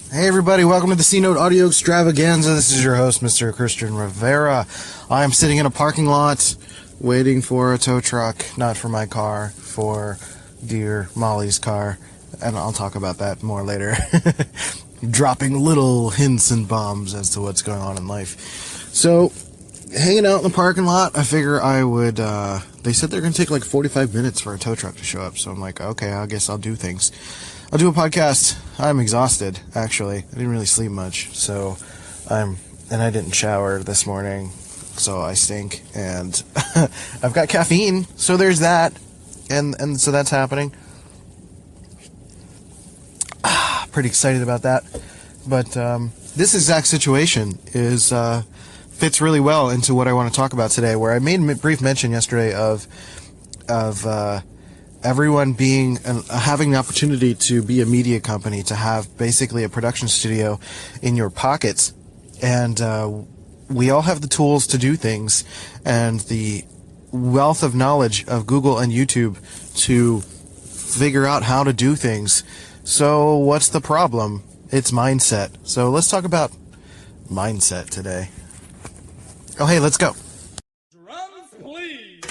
Hey everybody, welcome to the C-Note Audio Extravaganza. This is your host, Mr. Christian Rivera. I'm sitting in a parking lot waiting for a tow truck, not for my car, for dear Molly's car, and I'll talk about that more later. Dropping little hints and bombs as to what's going on in life. So, hanging out in the parking lot, I figure I would, they said they're going to take like 45 minutes for a tow truck to show up, so I'm like, okay, I guess I'll do things. I'll do a podcast. I'm exhausted, actually. I didn't really sleep much, so and I didn't shower this morning, so I stink, and I've got caffeine, so there's that, and so that's happening. Pretty excited about that, but this exact situation is fits really well into what I want to talk about today, where I made a brief mention yesterday of everyone having the opportunity to be a media company, to have basically a production studio in your pockets, and we all have the tools to do things, and the wealth of knowledge of Google and YouTube to figure out how to do things. So what's the problem? It's mindset. So let's talk about mindset today. Oh, hey, let's go. Drums, please.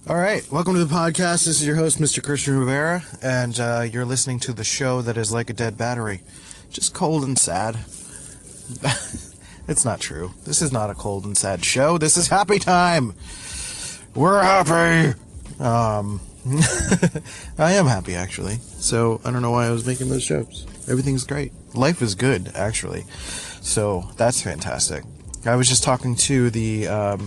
All right, welcome to the podcast. This is your host, Mr. Christian Rivera, and you're listening to the show that is like a dead battery, just cold and sad. It's not true. This is not a cold and sad show. This is happy time. We're happy. I am happy, actually. So I don't know why I was making those jokes. Everything's great. Life is good, actually. So that's fantastic. I was just talking to the...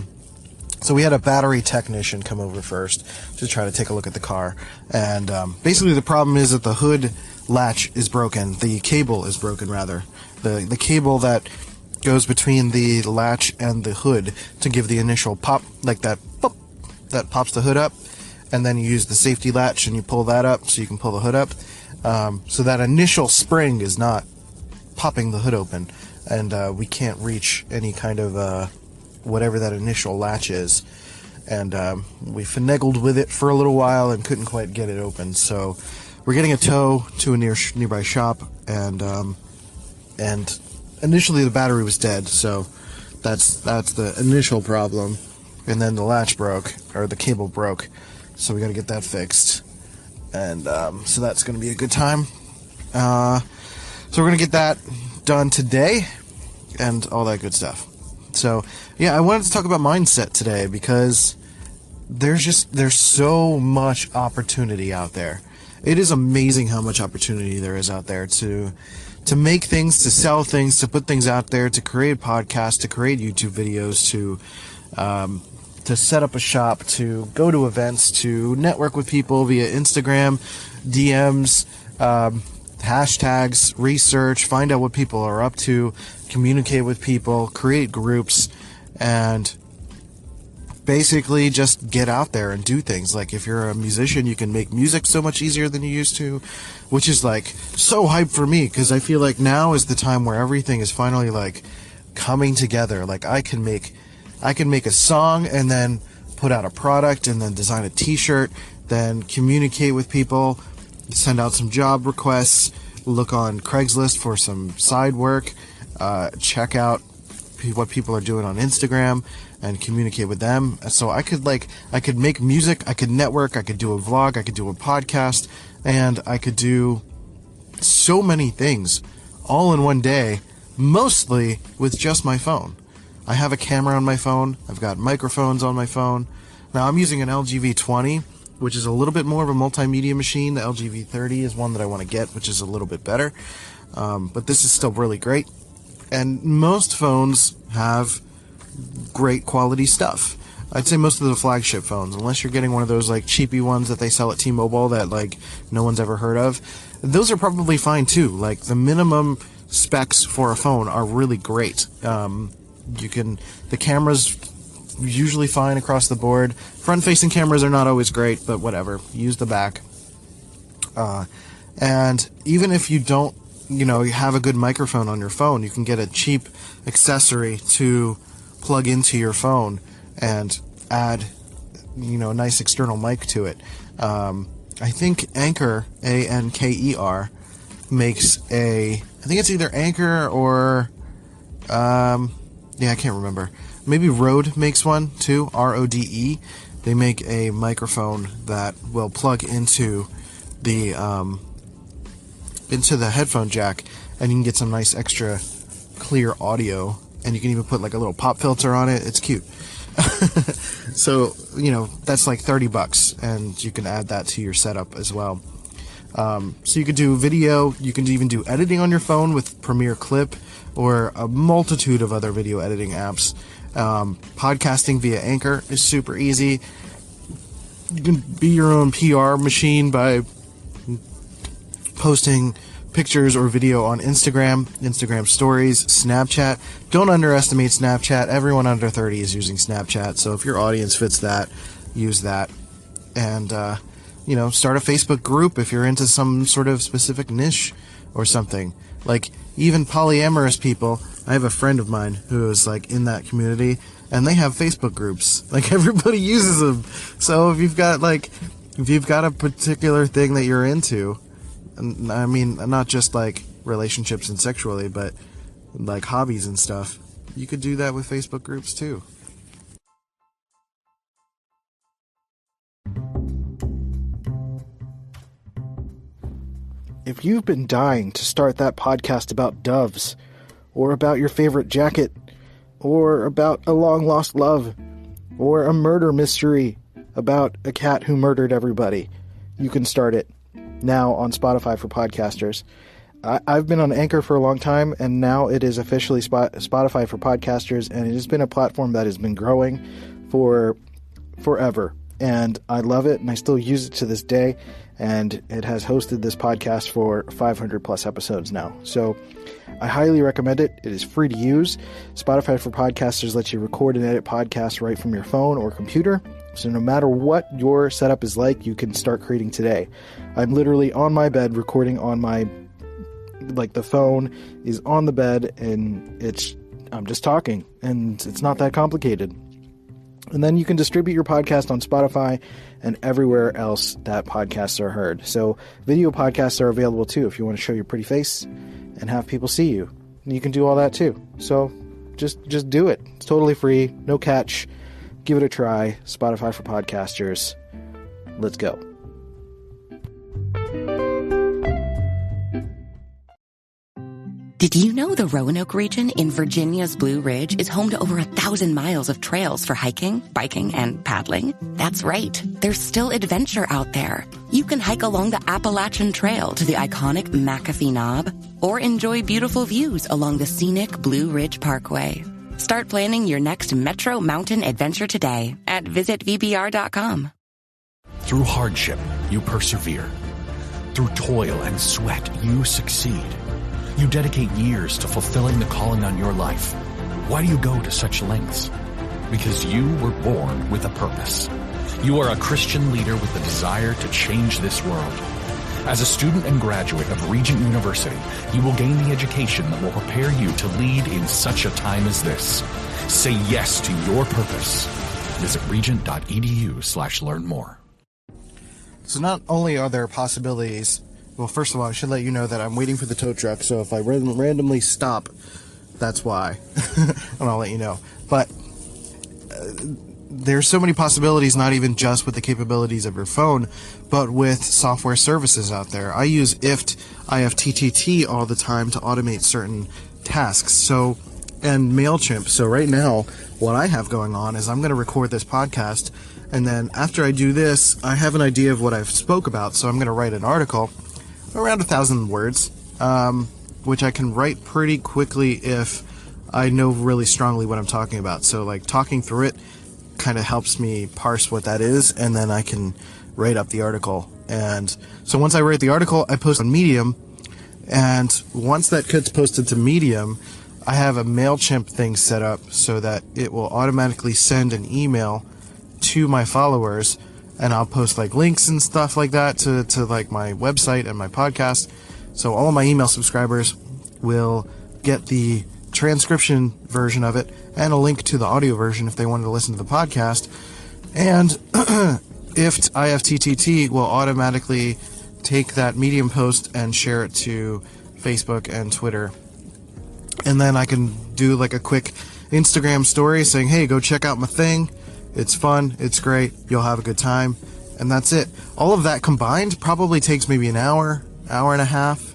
So we had a battery technician come over first to try to take a look at the car. And basically the problem is that the hood latch is broken. The cable is broken, rather. The cable that goes between the latch and the hood to give the initial pop, like that pop, that pops the hood up. And then you use the safety latch and you pull that up so you can pull the hood up. So that initial spring is not popping the hood open. And we can't reach any kind of... whatever that initial latch is, and we finagled with it for a little while and couldn't quite get it open. So we're getting a tow to a nearby shop, and initially the battery was dead, so that's the initial problem. And then the latch broke, or the cable broke, so we got to get that fixed, and so that's going to be a good time. So we're going to get that done today, and all that good stuff. So, yeah, I wanted to talk about mindset today because there's so much opportunity out there. It is amazing how much opportunity there is out there to make things, to sell things, to put things out there, to create podcasts, to create YouTube videos, to set up a shop, to go to events, to network with people via Instagram, DMs, hashtags, research, find out what people are up to, communicate with people, create groups, and basically just get out there and do things. Like if you're a musician, you can make music so much easier than you used to, which is like so hype for me, because I feel like now is the time where everything is finally like coming together. Like I can make a song and then put out a product and then design a t-shirt, then communicate with people, send out some job requests, look on Craigslist for some side work, check out what people are doing on Instagram and communicate with them. So I could make music, I could network, I could do a vlog, I could do a podcast, and I could do so many things all in one day, mostly with just my phone. I have a camera on my phone, I've got microphones on my phone. Now I'm using an LG V20, which is a little bit more of a multimedia machine. The LG V30 is one that I want to get, which is a little bit better. But this is still really great. And most phones have great quality stuff. I'd say most of the flagship phones, unless you're getting one of those like cheapy ones that they sell at T-Mobile that like no one's ever heard of, those are probably fine too. Like the minimum specs for a phone are really great. The camera's usually fine across the board. Front-facing cameras are not always great, but whatever. Use the back. And even if you don't, you have a good microphone on your phone, you can get a cheap accessory to plug into your phone and add, a nice external mic to it. I think Anker, Anker, makes I think it's either Anker or, I can't remember. Maybe Rode makes one too, Rode. They make a microphone that will plug into the headphone jack, and you can get some nice extra clear audio, and you can even put like a little pop filter on it. It's cute. So, that's like $30, and you can add that to your setup as well. So you could do video, you can even do editing on your phone with Premiere Clip or a multitude of other video editing apps. Podcasting via Anchor is super easy. You can be your own PR machine by posting pictures or video on Instagram stories, Snapchat. Don't underestimate Snapchat. Everyone under 30 is using Snapchat, so if your audience fits that, use that. And, start a Facebook group if you're into some sort of specific niche or something. Like, even polyamorous people, I have a friend of mine who is, like, in that community, and they have Facebook groups. Like, everybody uses them. So if you've got a particular thing that you're into, I mean, not just like relationships and sexually, but like hobbies and stuff, you could do that with Facebook groups too. If you've been dying to start that podcast about doves, or about your favorite jacket, or about a long-lost love, or a murder mystery about a cat who murdered everybody, you can start it now on Spotify for podcasters. I've been on Anchor for a long time, and now it is officially Spotify for podcasters, and it has been a platform that has been growing for forever. And I love it, and I still use it to this day, and it has hosted this podcast for 500 plus episodes now. So I highly recommend it. It is free to use. Spotify for podcasters lets you record and edit podcasts right from your phone or computer. So no matter what your setup is like, you can start creating today. I'm literally on my bed recording on my, the phone is on the bed, and I'm just talking, and it's not that complicated. And then you can distribute your podcast on Spotify and everywhere else that podcasts are heard. So video podcasts are available too if you want to show your pretty face and have people see you. And you can do all that too. So just do it. It's totally free, no catch. Give it a try. Spotify for podcasters. Let's go. Did you know the Roanoke region in Virginia's Blue Ridge is home to over 1,000 miles of trails for hiking, biking, and paddling? That's right. There's still adventure out there. You can hike along the Appalachian Trail to the iconic McAfee Knob, or enjoy beautiful views along the scenic Blue Ridge Parkway. Start planning your next Metro Mountain adventure today at visitvbr.com. Through hardship, you persevere. Through toil and sweat, you succeed. You dedicate years to fulfilling the calling on your life. Why do you go to such lengths? Because you were born with a purpose. You are a Christian leader with the desire to change this world. As a student and graduate of Regent University, you will gain the education that will prepare you to lead in such a time as this. Say yes to your purpose. Visit regent.edu/learn more. So not only are there possibilities, well, first of all, I should let you know that I'm waiting for the tow truck, so if I randomly stop, that's why. And I'll let you know. But there's so many possibilities, not even just with the capabilities of your phone, but with software services out there. I use IFTTT all the time to automate certain tasks. And MailChimp. So right now, what I have going on is I'm going to record this podcast, and then after I do this, I have an idea of what I've spoke about, so I'm going to write an article, around 1,000 words, which I can write pretty quickly if I know really strongly what I'm talking about. So, like, talking through it kind of helps me parse what that is, and then I can write up the article. And so once I write the article, I post on Medium, and once that gets posted to Medium, I have a MailChimp thing set up so that it will automatically send an email to my followers, and I'll post like links and stuff like that to like my website and my podcast. So all of my email subscribers will get the transcription version of it and a link to the audio version if they wanted to listen to the podcast. And if IFTTT will automatically take that Medium post and share it to Facebook and Twitter. And then I can do like a quick Instagram story saying, hey, go check out my thing. It's fun. It's great. You'll have a good time. And that's it. All of that combined probably takes maybe an hour and a half.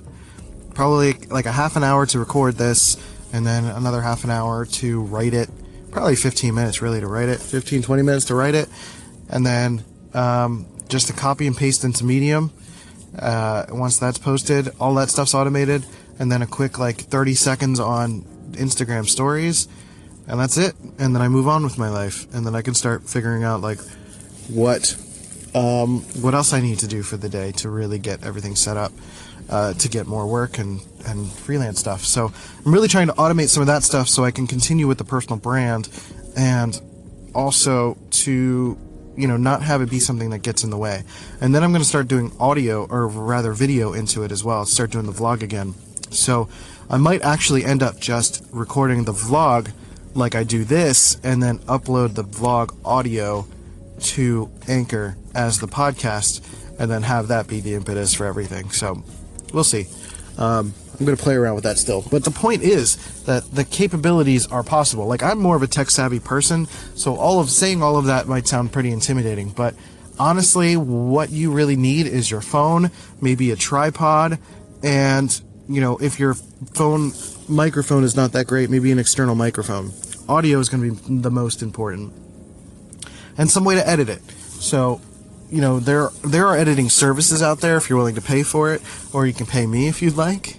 Probably like a half an hour to record this, and then another half an hour to write it. Probably 15 minutes really to write it. 15, 20 minutes to write it. And then just to copy and paste into Medium. Once that's posted, all that stuff's automated. And then a quick like 30 seconds on Instagram stories. And that's it. And then I move on with my life. And then I can start figuring out like what else I need to do for the day to really get everything set up. To get more work and freelance stuff. So I'm really trying to automate some of that stuff so I can continue with the personal brand, and also to, not have it be something that gets in the way. And then I'm going to start doing audio, or rather video, into it as well. Start doing the vlog again. So I might actually end up just recording the vlog like I do this, and then upload the vlog audio to Anchor as the podcast, and then have that be the impetus for everything. So we'll see. I'm going to play around with that still. But the point is that the capabilities are possible. Like, I'm more of a tech-savvy person, so saying all of that might sound pretty intimidating. But honestly, what you really need is your phone, maybe a tripod, and, if your phone microphone is not that great, maybe an external microphone. Audio is going to be the most important. And some way to edit it. So, there are editing services out there if you're willing to pay for it, or you can pay me if you'd like.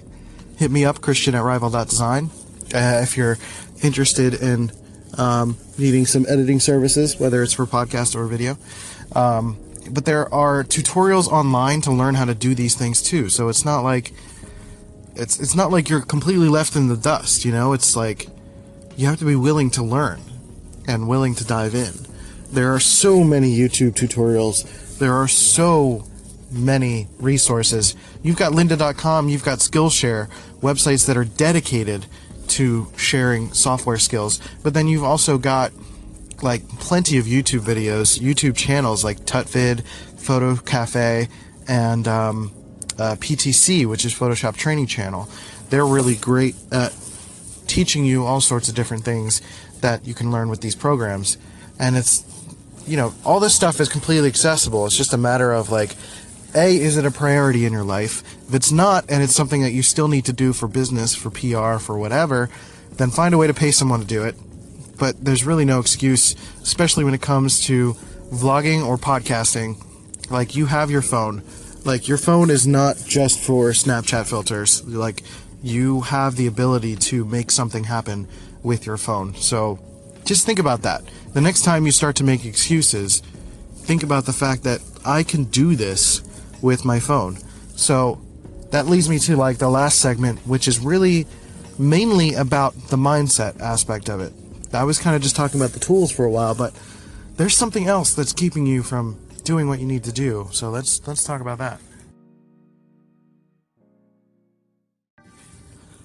Hit me up, Christian@rival.design, if you're interested in needing some editing services, whether it's for podcast or video. But there are tutorials online to learn how to do these things too. So it's not like it's not like you're completely left in the dust. It's like you have to be willing to learn and willing to dive in. There are so many YouTube tutorials. There are so many resources. You've got lynda.com, you've got Skillshare, websites that are dedicated to sharing software skills. But then you've also got like plenty of YouTube videos, YouTube channels like Tutvid, Photo Cafe, and PTC, which is Photoshop Training Channel. They're really great at teaching you all sorts of different things that you can learn with these programs. And it's, all this stuff is completely accessible. It's just a matter of like, is it a priority in your life? If it's not, and it's something that you still need to do for business, for PR, for whatever, then find a way to pay someone to do it. But there's really no excuse, especially when it comes to vlogging or podcasting. Like, you have your phone. Like, your phone is not just for Snapchat filters. Like, you have the ability to make something happen with your phone. So just think about that. The next time you start to make excuses, think about the fact that I can do this with my phone. So that leads me to like the last segment, which is really mainly about the mindset aspect of it. I was kind of just talking about the tools for a while, but there's something else that's keeping you from doing what you need to do. So let's talk about that.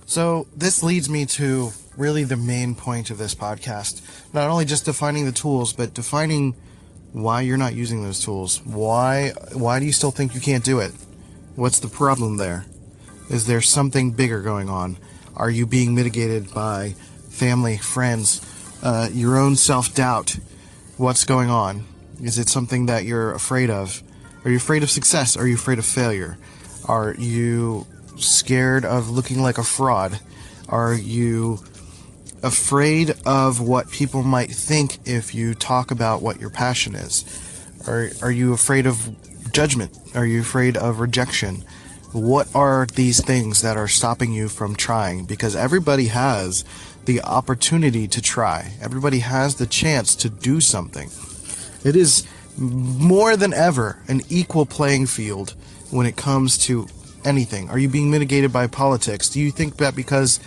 So this leads me to really the main point of this podcast. Not only just defining the tools, but defining why you're not using those tools. Why do you still think you can't do it? What's the problem there? Is there something bigger going on? Are you being mitigated by family, friends, your own self-doubt? What's going on? Is it something that you're afraid of? Are you afraid of success? Are you afraid of failure? Are you scared of looking like a fraud? Are you afraid of what people might think if you talk about what your passion is? Are you afraid of judgment? Are you afraid of rejection? What are these things that are stopping you from trying? Because everybody has the opportunity to try. Everybody has the chance to do something. It is more than ever an equal playing field when it comes to anything. Are you being mitigated by politics? Do you think that because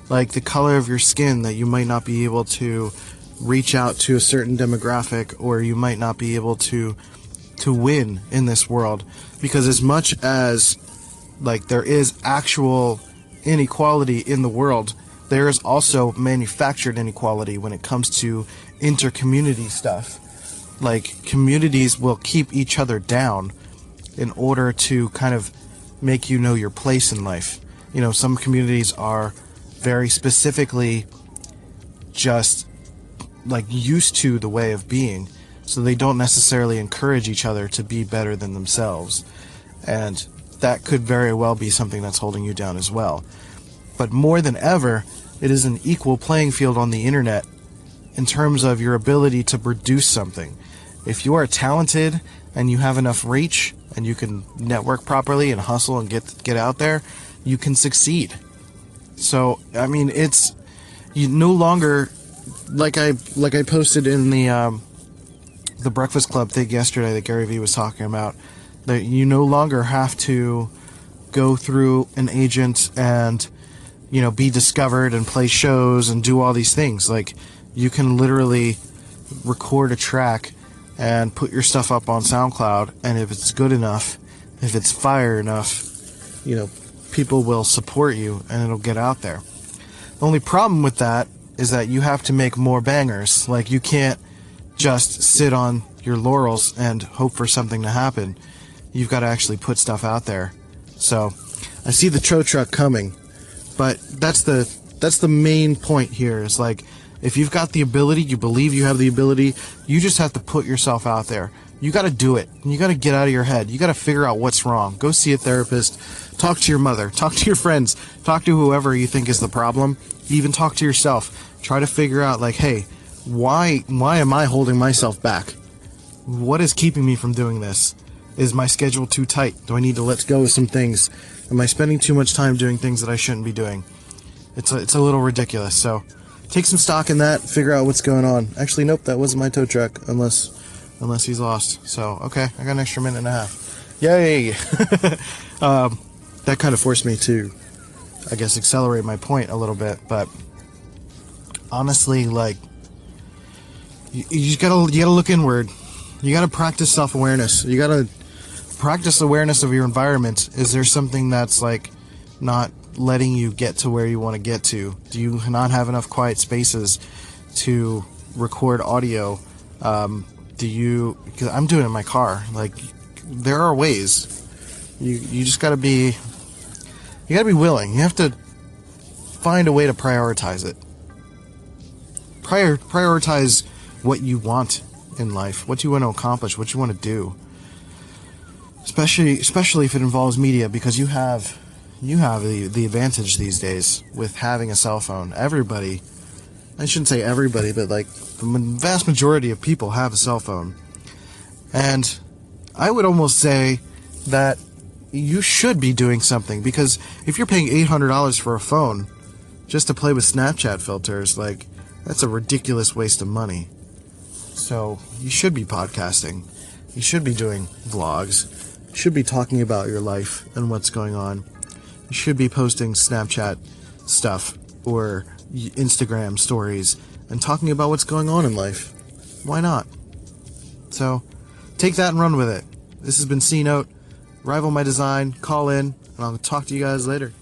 like the color of your skin, that you might not be able to reach out to a certain demographic, or you might not be able to win in this world. Because as much as like there is actual inequality in the world, there is also manufactured inequality when it comes to inter-community stuff. Like, communities will keep each other down in order to kind of make you know your place in life. You know, some communities are very specifically just like used to the way of being, so they don't necessarily encourage each other to be better than themselves. And that could very well be something that's holding you down as well. But more than ever, it is an equal playing field on the internet in terms of your ability to produce something. If you are talented and you have enough reach and you can network properly and hustle and get out there, you can succeed. So, I mean, it's, you no longer, like I posted in the Breakfast Club thing yesterday that Gary Vee was talking about, that you no longer have to go through an agent and, you know, be discovered and play shows and do all these things. Like, you can literally record a track and put your stuff up on SoundCloud, and if it's good enough, if it's fire enough, you know, people will support you and it'll get out there. The only problem with that is that you have to make more bangers. Like, you can't just sit on your laurels and hope for something to happen. You've got to actually put stuff out there. So, I see the tow truck coming, but that's the main point here, is like, if you've got the ability, you believe you have the ability, you just have to put yourself out there. You got to do it. You got to get out of your head. You got to figure out what's wrong. Go see a therapist. Talk to your mother. Talk to your friends. Talk to whoever you think is the problem. Even talk to yourself. Try to figure out, like, hey, why am I holding myself back? What is keeping me from doing this? Is my schedule too tight? Do I need to let go of some things? Am I spending too much time doing things that I shouldn't be doing? It's a little ridiculous. So take some stock in that. Figure out what's going on. Actually, nope, that wasn't my tow truck, unless he's lost. So, okay, I got an extra minute and a half. Yay! That kind of forced me to, I guess, accelerate my point a little bit. But honestly, like, you gotta look inward. You gotta practice self-awareness. You gotta practice awareness of your environment. Is there something that's like not letting you get to where you want to get to? Do you not have enough quiet spaces to record audio? Because I'm doing it in my car. Like, there are ways. You just gotta be willing. You have to find a way to prioritize it. Prioritize what you want in life, what you want to accomplish, what you want to do. Especially if it involves media, because you have the advantage these days with having a cell phone. Everybody, I shouldn't say everybody, but like the vast majority of people have a cell phone. And I would almost say that you should be doing something, because if you're paying $800 for a phone just to play with Snapchat filters, like, that's a ridiculous waste of money. So you should be podcasting. You should be doing vlogs. You should be talking about your life and what's going on. You should be posting Snapchat stuff or Instagram stories and talking about what's going on in life. Why not? So take that and run with it. This has been C Note. Rival My Design. Call in, and I'll talk to you guys later.